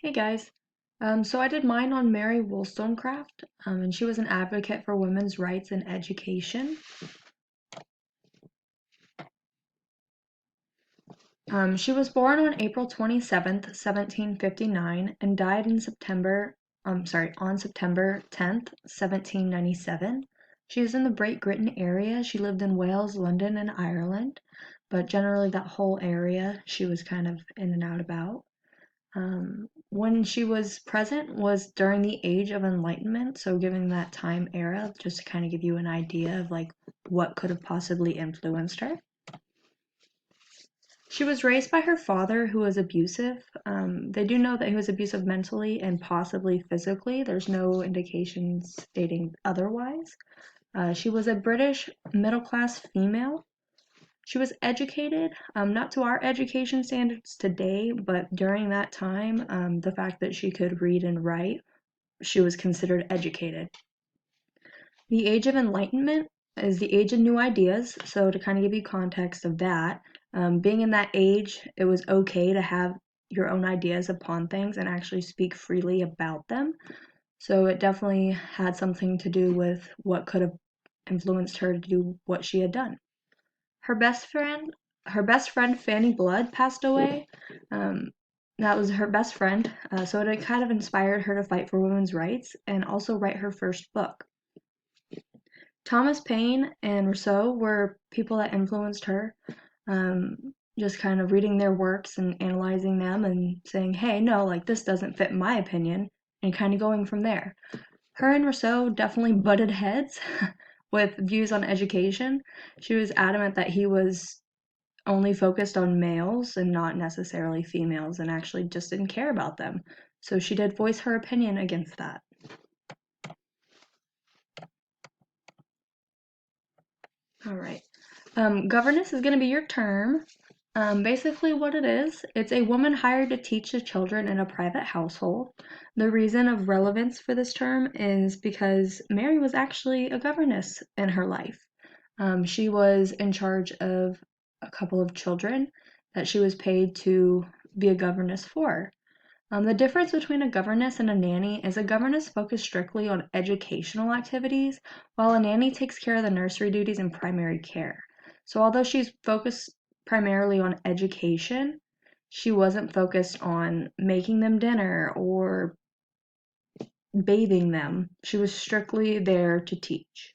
Hey guys. So I did mine on Mary Wollstonecraft, and she was an advocate for women's rights and education. She was born on April 27th, 1759, and died on September 10th, 1797. She is in the Great Britain area. She lived in Wales, London, and Ireland, but generally that whole area she was kind of in and out about. When she was present was during the Age of Enlightenment, so given that time era, just to kind of give you an idea of like what could have possibly influenced her. She was raised by her father, who was abusive. They do know that he was abusive mentally and possibly physically. There's no indications stating otherwise. She was a British middle class female. She was educated, not to our education standards today, but during that time, the fact that she could read and write, she was considered educated. The Age of Enlightenment is the age of new ideas, so to kind of give you context of that, being in that age, it was okay to have your own ideas upon things and actually speak freely about them. So it definitely had something to do with what could have influenced her to do what she had done. Her best friend, her best friend Fanny Blood passed away. Um, that was her best friend, so it kind of inspired her to fight for women's rights and also write her first book. Thomas Paine and Rousseau were people that influenced her. Just kind of reading their works and analyzing them and saying, hey, no, like this doesn't fit my opinion, and kind of going from there. Her and Rousseau definitely butted heads with views on education. She was adamant that he was only focused on males and not necessarily females and actually just didn't care about them. So she did voice her opinion against that. All right. Governess is going to be your term. Basically, what it is, it's a woman hired to teach the children in a private household. The reason of relevance for this term is because Mary was actually a governess in her life. She was in charge of a couple of children that she was paid to be a governess for. The difference between a governess and a nanny is a governess focuses strictly on educational activities, while a nanny takes care of the nursery duties and primary care. So, although she's focused primarily on education, she wasn't focused on making them dinner or bathing them. She was strictly there to teach.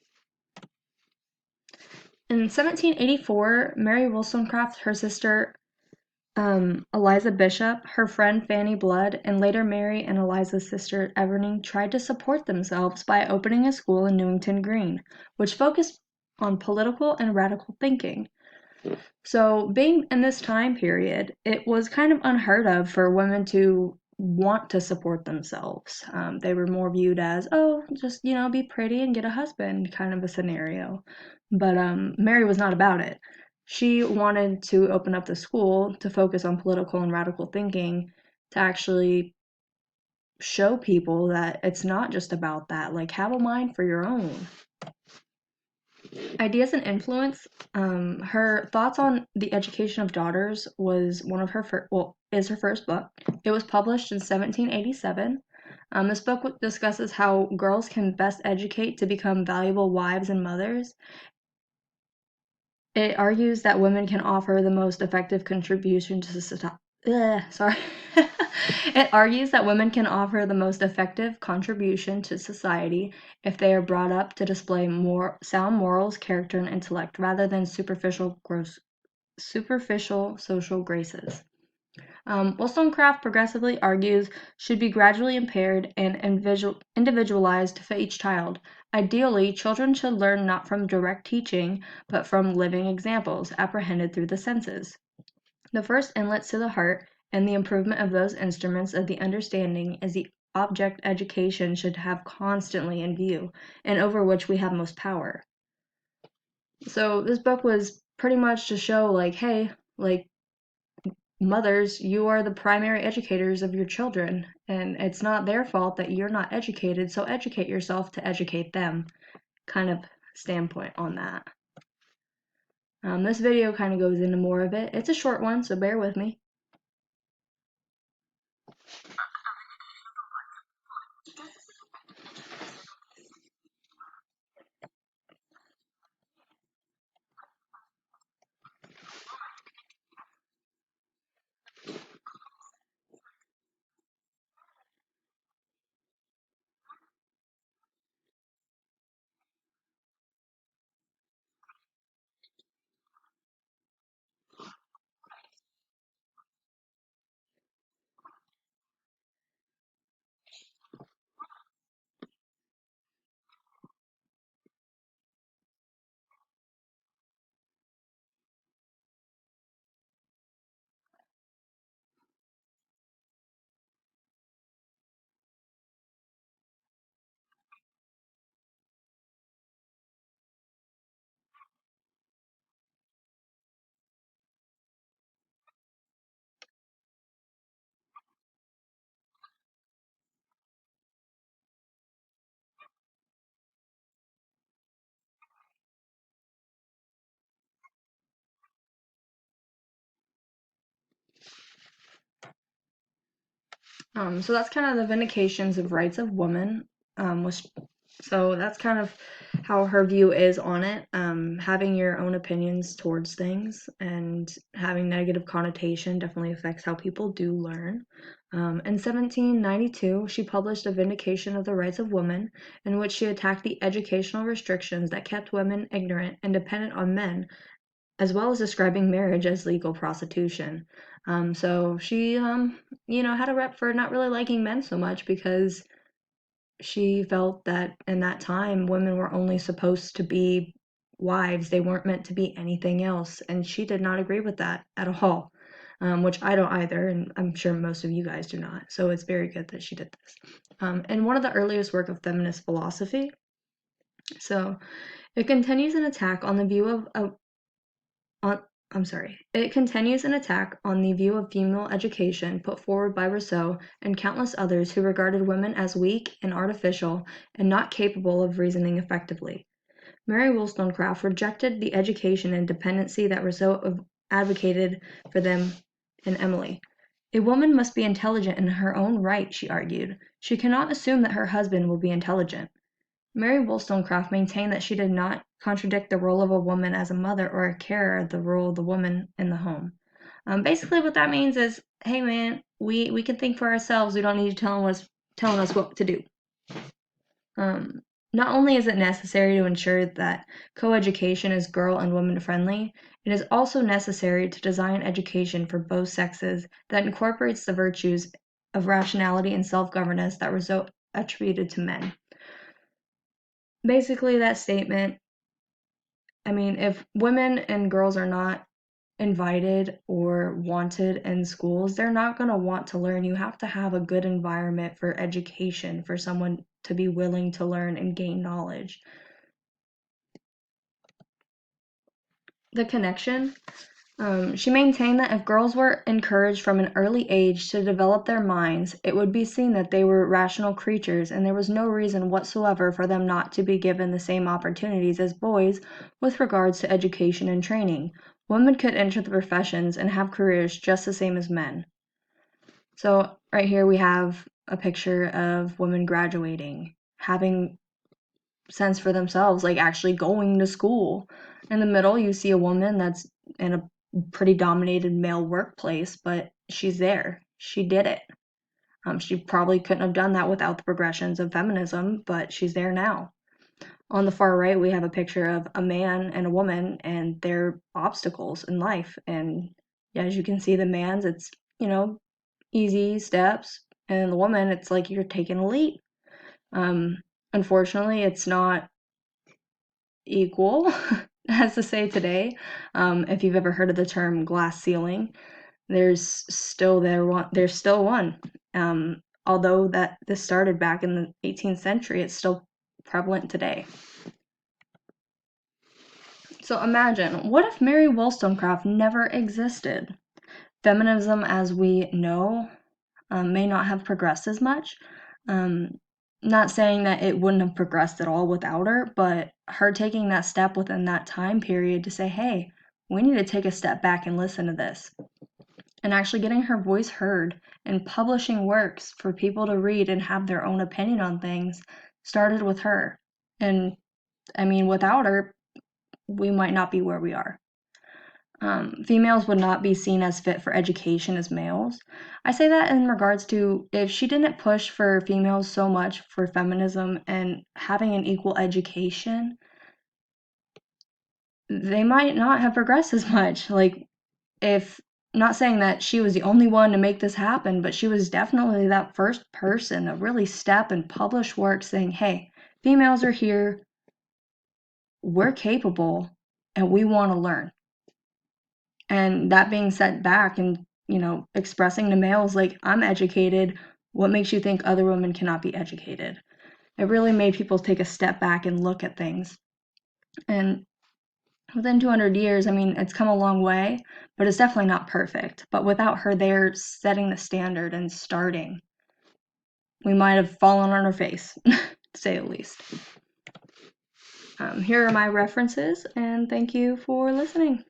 In 1784, Mary Wollstonecraft, her sister Eliza Bishop, her friend Fanny Blood, and later Mary and Eliza's sister Evering tried to support themselves by opening a school in Newington Green, which focused on political and radical thinking. So, being in this time period, it was kind of unheard of for women to want to support themselves. They were more viewed as, oh, just, be pretty and get a husband kind of a scenario. But Mary was not about it. She wanted to open up the school to focus on political and radical thinking to actually show people that it's not just about that. Like, have a mind for your own. Ideas and Influence. Her thoughts on the education of daughters was one of her is her first book. It was published in 1787. This book discusses how girls can best educate to become valuable wives and mothers. It argues that women can offer the most effective contribution to society. Sorry. It argues that women can offer the most effective contribution to society if they are brought up to display more sound morals, character, and intellect rather than superficial social graces. Wollstonecraft progressively argues should be gradually impaired and individualized to fit each child. Ideally, children should learn not from direct teaching, but from living examples apprehended through the senses. The first inlets to the heart and the improvement of those instruments of the understanding is the object education should have constantly in view, and over which we have most power. So this book was pretty much to show like, hey, like mothers, you are the primary educators of your children, and it's not their fault that you're not educated, so educate yourself to educate them, kind of standpoint on that. This video kind of goes into more of it. It's a short one, so bear with me. So that's kind of the vindications of rights of women. So that's kind of how her view is on it. Having your own opinions towards things and having negative connotation definitely affects how people do learn. In 1792, she published A Vindication of the Rights of Women, in which she attacked the educational restrictions that kept women ignorant and dependent on men, as well as describing marriage as legal prostitution. So she, had a rep for not really liking men so much because she felt that in that time women were only supposed to be wives. They weren't meant to be anything else. And she did not agree with that at all, which I don't either. And I'm sure most of you guys do not. So it's very good that she did this. And one of the earliest work of feminist philosophy. So it continues an attack on the view of It continues an attack on the view of female education put forward by Rousseau and countless others who regarded women as weak and artificial and not capable of reasoning effectively. Mary Wollstonecraft rejected the education and dependency that Rousseau advocated for them in Emily. A woman must be intelligent in her own right, she argued. She cannot assume that her husband will be intelligent. Mary Wollstonecraft maintained that she did not contradict the role of a woman as a mother or a carer, the role of the woman in the home. Basically, what that means is, hey man, we can think for ourselves. We don't need you telling us what to do. Not only is it necessary to ensure that coeducation is girl and woman friendly, it is also necessary to design education for both sexes that incorporates the virtues of rationality and self-governance that Rousseau attributed to men. Basically, that statement, I mean, if women and girls are not invited or wanted in schools, they're not going to want to learn. You have to have a good environment for education for someone to be willing to learn and gain knowledge. The connection. She maintained that if girls were encouraged from an early age to develop their minds, it would be seen that they were rational creatures, and there was no reason whatsoever for them not to be given the same opportunities as boys with regards to education and training. Women could enter the professions and have careers just the same as men. So, right here we have a picture of women graduating, having sense for themselves, like actually going to school. In the middle, you see a woman that's in a pretty dominated male workplace, but she's there. She did it. She probably couldn't have done that without the progressions of feminism, but she's there now. On the far right, we have a picture of a man and a woman and their obstacles in life. And as you can see, the man's, it's, easy steps. And the woman, it's like you're taking a leap. Unfortunately, it's not equal, as to say today. If you've ever heard of the term glass ceiling, there's still one. Although that this started back in the 18th century, it's still prevalent today. So imagine, what if Mary Wollstonecraft never existed? Feminism as we know may not have progressed as much. Not saying that it wouldn't have progressed at all without her, but her taking that step within that time period to say, hey, we need to take a step back and listen to this. And actually getting her voice heard and publishing works for people to read and have their own opinion on things started with her. And I mean, without her, we might not be where we are. Females would not be seen as fit for education as males. I say that in regards to if she didn't push for females so much for feminism and having an equal education, they might not have progressed as much. Like, if not saying that she was the only one to make this happen, but she was definitely that first person to really step and publish work saying, hey, females are here, we're capable, and we want to learn. And that being set back and, expressing to males, like, I'm educated. What makes you think other women cannot be educated? It really made people take a step back and look at things. And within 200 years, I mean, it's come a long way, but it's definitely not perfect. But without her there setting the standard and starting, we might have fallen on our face, to say the least. Here are my references, and thank you for listening.